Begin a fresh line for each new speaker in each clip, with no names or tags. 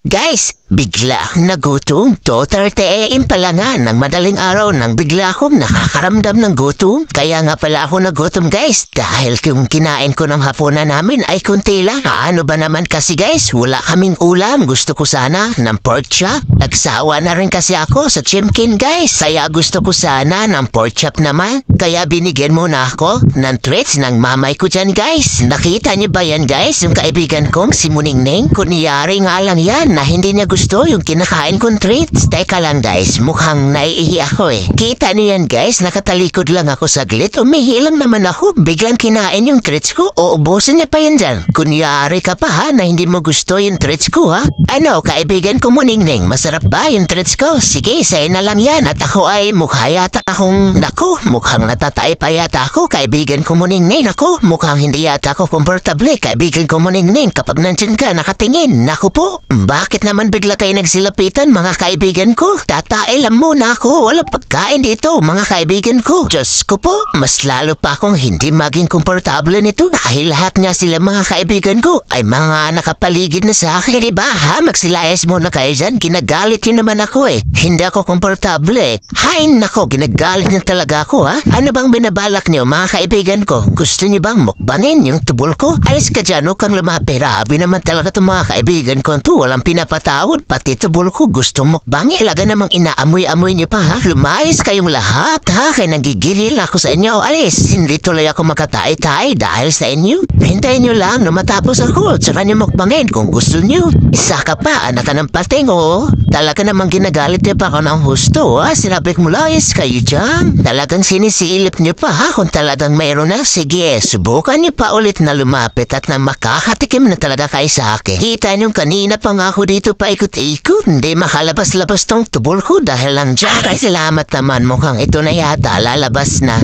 Guys, bigla akong nagutom. 2:30 AM pa lang nga ng madaling araw nang bigla akong nakakaramdam ng gutom. Kaya nga pala ako nagutom guys dahil kung kinain ko ng hapunan namin ay kunti lang. Ano ba naman kasi guys, wala kaming ulam. Gusto ko sana ng pork chop. Nagsawa na rin kasi ako sa chimkin guys. Kaya gusto ko sana ng pork chop naman. Kaya binigyan muna ako ng treats ng mamay ko dyan guys. Nakita niyo ba yan guys? Yung kaibigan kong si Muningning. Kunyari nga lang yan na hindi niya gusto yung kinakain kong treats. Teka lang guys, mukhang naiihi ako eh. Kita niyo yan guys, nakatalikod lang ako saglit. Umihi lang naman ako, biglang kinain yung treats ko. Uubusin niya pa yan dyan. Kunyari ka pa ha, na hindi mo gusto yung treats ko ha. Ano, kaibigan ko Muningning, masarap ba yung treats ko? Sige, sa'yo na lang yan. At ako ay mukha yata akong, naku, mukhang natatay pa yata ako. Kaibigan ko Muningning, naku, mukhang hindi yata ako komportable. Kaibigan ko Muningning, kapag nandyan ka nakatingin, naku po, bakit naman bigla kayo nagsilapitan mga kaibigan ko? Tatailan muna ako, wala pagkain dito mga kaibigan ko. Diyos ko po, mas lalo pa akong hindi maging komportable nito dahil lahat nga sila mga kaibigan ko ay mga nakapaligid na sa akin. Diba ha, magsilayas muna kayo dyan, ginagalit yun naman ako eh. Hindi ako komportable eh. Hay nako, ginagalit na talaga ako ha. Ano bang binabalak niyo mga kaibigan ko? Gusto niyo bang mukbangin yung tubol ko? Alis ka dyan, huwag kang lumapira. Abi naman talaga itong mga kaibigan ko to, walang pinapatawad, pati tubol ko gusto mukbang. Ilaga namang inaamoy-amoy niyo pa ha. Lumayas kayong lahat ha, kaya nagigilil ako sa inyo. Alis, hindi tuloy ako makatay-tay dahil sa inyo. Hintayin niyo lang na matapos ako, tsaka niyo mukbangin kung gusto niyo. Isa ka pa, anak ka ng pating oh. Talaga namang ginagalit niyo pa ako ng husto ha. Sinabi ko mulayas kayo dyan. Talagang sinisilip niyo pa ha kung talagang mayroon na. Sige, subukan niyo pa ulit na lumapit at na makakatikim na talaga kayo sa akin. Kita niyo kanina pa nga ako dito paikot-ikot. Hindi makalabas-labas tong tubol ko dahil lang dyan. Ay salamat naman, mukhang ito na yata lalabas na.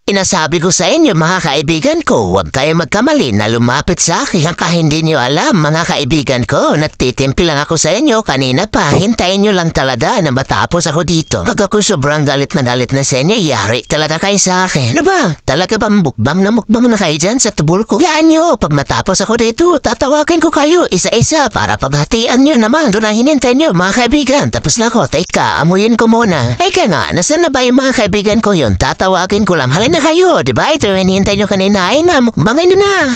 Inasabi ko sa inyo mga kaibigan ko, huwag kayo magkamali na lumapit sa akin kahit hindi nyo alam mga kaibigan ko. Nagtitimpi lang ako sa inyo kanina pa, hintayin nyo lang talaga na matapos ako dito. Pag ako sobrang galit na sa inyo, yari talaga kayo sa akin. Ano ba? Talaga ba mukbang na kayo dyan sa tubol ko? Yan nyo, pag matapos ako dito, tatawagin ko kayo isa-isa para paghatian nyo naman. Doon ang hinintay nyo mga kaibigan. Tapos na ako, teka, amuyin ko muna. Eka nga, nasan na ba yung mga kaibigan ko yun? Tatawagin ko lang. Halin na kayo, diba? Ito yung hinihintay nyo kanina ay na mukbangin na.